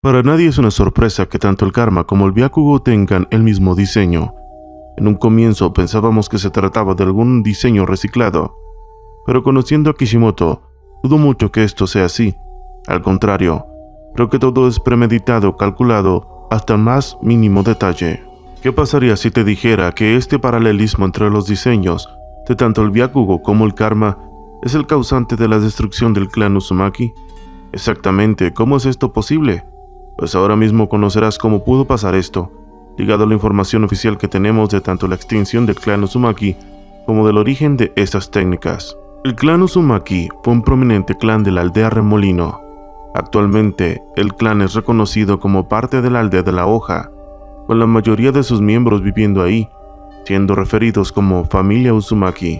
Para nadie es una sorpresa que tanto el karma como el Byakugo tengan el mismo diseño. En un comienzo pensábamos que se trataba de algún diseño reciclado, pero conociendo a Kishimoto, dudo mucho que esto sea así. Al contrario, creo que todo es premeditado, calculado, hasta el más mínimo detalle. ¿Qué pasaría si te dijera que este paralelismo entre los diseños de tanto el Byakugo como el karma es el causante de la destrucción del clan Uzumaki? Exactamente, ¿cómo es esto posible? Pues ahora mismo conocerás cómo pudo pasar esto, ligado a la información oficial que tenemos de tanto la extinción del clan Uzumaki como del origen de estas técnicas. El clan Uzumaki fue un prominente clan de la aldea Remolino. Actualmente, el clan es reconocido como parte de la aldea de la hoja, con la mayoría de sus miembros viviendo ahí, siendo referidos como familia Uzumaki.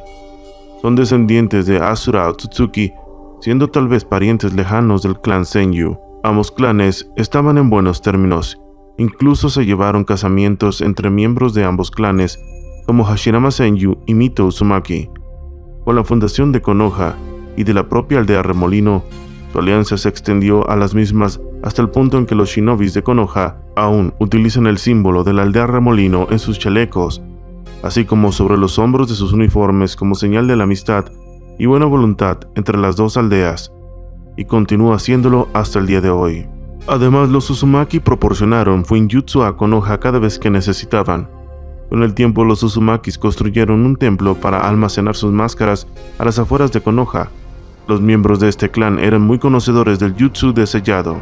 Son descendientes de Asura Otsutsuki, siendo tal vez parientes lejanos del clan Senju. Ambos clanes estaban en buenos términos, incluso se llevaron casamientos entre miembros de ambos clanes, como Hashirama Senju y Mito Uzumaki. Con la fundación de Konoha y de la propia aldea Remolino, su alianza se extendió a las mismas hasta el punto en que los shinobis de Konoha aún utilizan el símbolo de la aldea Remolino en sus chalecos, así como sobre los hombros de sus uniformes como señal de la amistad y buena voluntad entre las dos aldeas, y continúa haciéndolo hasta el día de hoy. Además, los Uzumaki proporcionaron Fuinjutsu a Konoha cada vez que necesitaban. Con el tiempo, los Uzumakis construyeron un templo para almacenar sus máscaras a las afueras de Konoha. Los miembros de este clan eran muy conocedores del jutsu de sellado.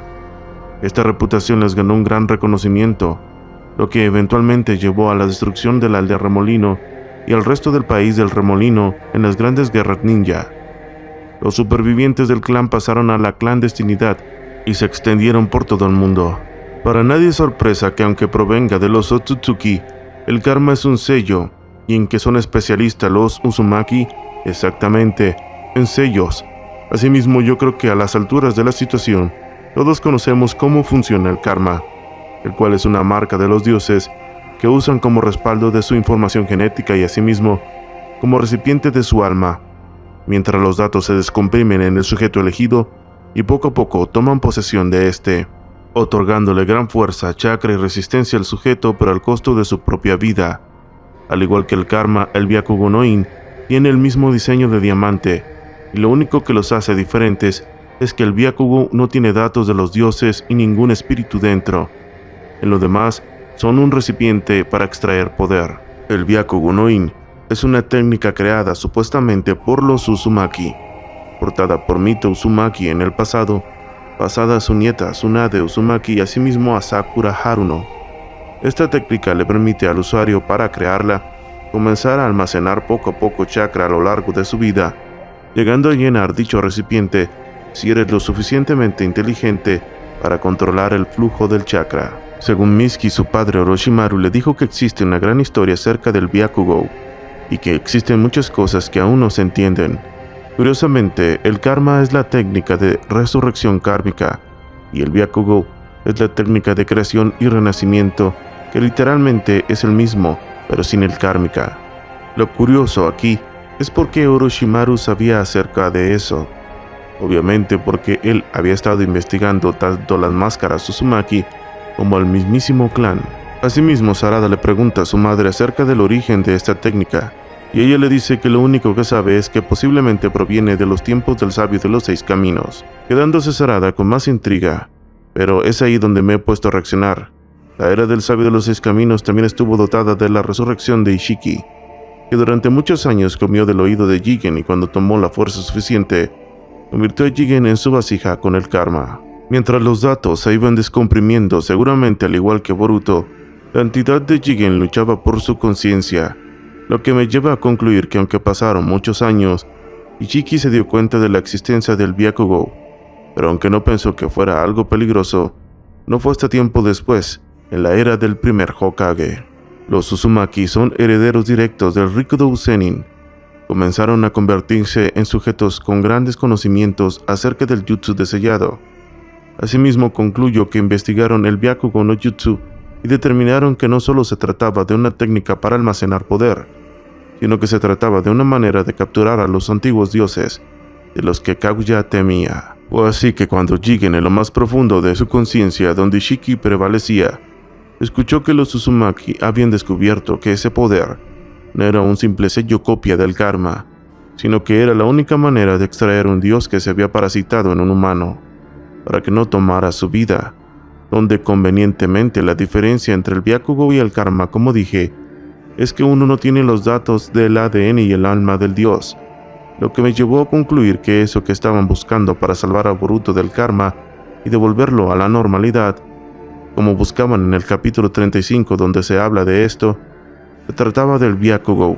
Esta reputación les ganó un gran reconocimiento, lo que eventualmente llevó a la destrucción de la aldea Remolino y al resto del país del Remolino en las grandes guerras ninja. Los supervivientes del clan pasaron a la clandestinidad y se extendieron por todo el mundo. Para nadie es sorpresa que aunque provenga de los Otsutsuki, el karma es un sello, y en que son especialistas los Uzumaki, exactamente, en sellos. Asimismo, yo creo que a las alturas de la situación, todos conocemos cómo funciona el karma, el cual es una marca de los dioses que usan como respaldo de su información genética y asimismo como recipiente de su alma, mientras los datos se descomprimen en el sujeto elegido y poco a poco toman posesión de éste, otorgándole gran fuerza, chakra y resistencia al sujeto, pero al costo de su propia vida. Al igual que el karma, el Byakugo no In tiene el mismo diseño de diamante, y lo único que los hace diferentes es que el Byakugo no tiene datos de los dioses y ningún espíritu dentro. En lo demás, son un recipiente para extraer poder. El Byakugo no In es una técnica creada supuestamente por los Uzumaki, portada por Mito Uzumaki en el pasado, pasada a su nieta Tsunade Uzumaki y asimismo a Sakura Haruno. Esta técnica le permite al usuario, para crearla, comenzar a almacenar poco a poco chakra a lo largo de su vida, llegando a llenar dicho recipiente si eres lo suficientemente inteligente para controlar el flujo del chakra. Según Mitsuki, su padre Orochimaru le dijo que existe una gran historia acerca del Byakugo y que existen muchas cosas que aún no se entienden. Curiosamente, el karma es la técnica de resurrección kármica y el Byakugo es la técnica de creación y renacimiento, que literalmente es el mismo, pero sin el kármica. Lo curioso aquí es por qué Orochimaru sabía acerca de eso. Obviamente porque él había estado investigando tanto las máscaras Uzumaki como al mismísimo clan. Asimismo, Sarada le pregunta a su madre acerca del origen de esta técnica, y ella le dice que lo único que sabe es que posiblemente proviene de los tiempos del sabio de los 6 caminos, quedándose Sarada con más intriga. Pero es ahí donde me he puesto a reaccionar. La era del sabio de los 6 caminos también estuvo dotada de la resurrección de Ishiki, que durante muchos años comió del oído de Jigen y cuando tomó la fuerza suficiente, convirtió a Jigen en su vasija con el karma. Mientras los datos se iban descomprimiendo, seguramente al igual que Boruto, la entidad de Jigen luchaba por su conciencia, lo que me lleva a concluir que aunque pasaron muchos años, Ishiki se dio cuenta de la existencia del Byakugo, pero aunque no pensó que fuera algo peligroso, no fue hasta tiempo después, en la era del primer Hokage. Los Uzumaki son herederos directos del Rikudo Zenin. Comenzaron a convertirse en sujetos con grandes conocimientos acerca del jutsu de sellado. Asimismo, concluyo que investigaron el Byakugo no Jutsu y determinaron que no solo se trataba de una técnica para almacenar poder, sino que se trataba de una manera de capturar a los antiguos dioses, de los que Kaguya temía. Fue así que cuando Jigen, en lo más profundo de su conciencia, donde Ishiki prevalecía, escuchó que los Uzumaki habían descubierto que ese poder no era un simple sello copia del karma, sino que era la única manera de extraer un dios que se había parasitado en un humano, para que no tomara su vida, donde convenientemente la diferencia entre el Byakugo y el karma, como dije, es que uno no tiene los datos del ADN y el alma del dios, lo que me llevó a concluir que eso que estaban buscando para salvar a Boruto del karma y devolverlo a la normalidad, como buscaban en el capítulo 35 donde se habla de esto, se trataba del Byakugo.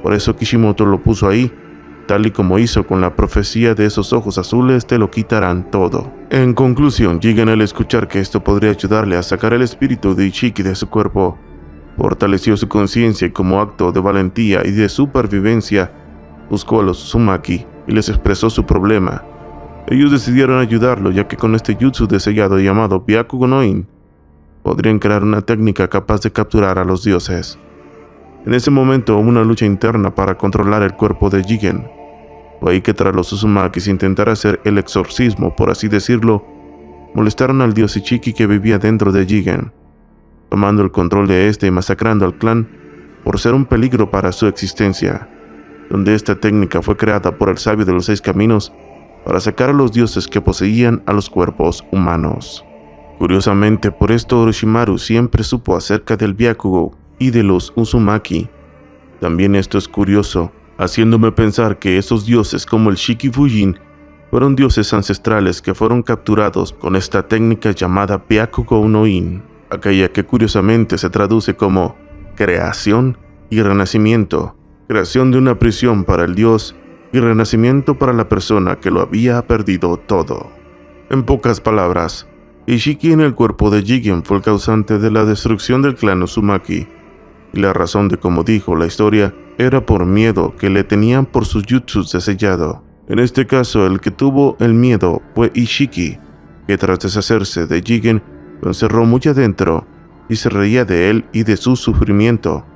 Por eso Kishimoto lo puso ahí, tal y como hizo con la profecía de esos ojos azules te lo quitarán todo. En conclusión, Jigen, al escuchar que esto podría ayudarle a sacar el espíritu de Ishiki de su cuerpo, fortaleció su conciencia y como acto de valentía y de supervivencia, buscó a los Uzumaki y les expresó su problema. Ellos decidieron ayudarlo ya que con este jutsu de sellado llamado Byakugo no In, podrían crear una técnica capaz de capturar a los dioses. En ese momento hubo una lucha interna para controlar el cuerpo de Jigen. Fue ahí que tras los Uzumaki intentar hacer el exorcismo, por así decirlo, molestaron al dios Ishiki que vivía dentro de Jigen, tomando el control de este y masacrando al clan por ser un peligro para su existencia, donde esta técnica fue creada por el sabio de los 6 caminos para sacar a los dioses que poseían a los cuerpos humanos. Curiosamente, por esto Orochimaru siempre supo acerca del Byakugo y de los Uzumaki. También esto es curioso, haciéndome pensar que esos dioses como el Shiki Fujin fueron dioses ancestrales que fueron capturados con esta técnica llamada Byakugo no In, aquella que curiosamente se traduce como creación y renacimiento, creación de una prisión para el dios y renacimiento para la persona que lo había perdido todo. En pocas palabras, Ishiki en el cuerpo de Jigen fue el causante de la destrucción del clan Uzumaki, y la razón de como dijo la historia era por miedo que le tenían por sus jutsus de sellado. En este caso, el que tuvo el miedo fue Ishiki, que tras deshacerse de Jigen lo encerró muy adentro y se reía de él y de su sufrimiento,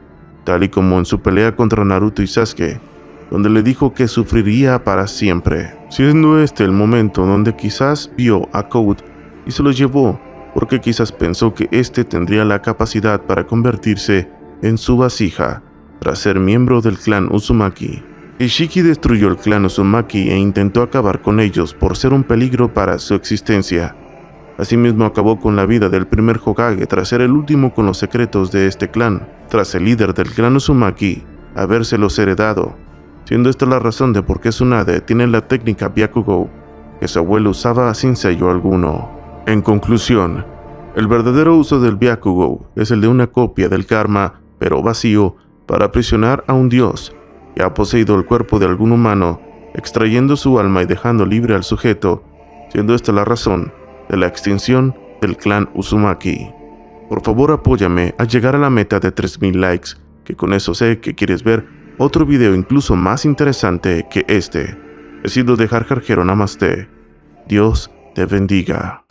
tal y como en su pelea contra Naruto y Sasuke, donde le dijo que sufriría para siempre, siendo este el momento donde quizás vio a Code y se lo llevó, porque quizás pensó que este tendría la capacidad para convertirse en su vasija, tras ser miembro del clan Uzumaki. Ishiki destruyó el clan Uzumaki e intentó acabar con ellos por ser un peligro para su existencia. Asimismo acabó con la vida del primer Hokage tras ser el último con los secretos de este clan, tras el líder del clan Uzumaki habérselos heredado, siendo esta la razón de por qué Tsunade tiene la técnica Byakugo, que su abuelo usaba sin sello alguno. En conclusión, el verdadero uso del Byakugo es el de una copia del karma, pero vacío, para aprisionar a un dios que ha poseído el cuerpo de algún humano, extrayendo su alma y dejando libre al sujeto, siendo esta la razón de la extinción del clan Uzumaki. Por favor apóyame a llegar a la meta de 3000 likes, que con eso sé que quieres ver otro video incluso más interesante que este. He sido de Jar Jar Jero Namaste. Dios te bendiga.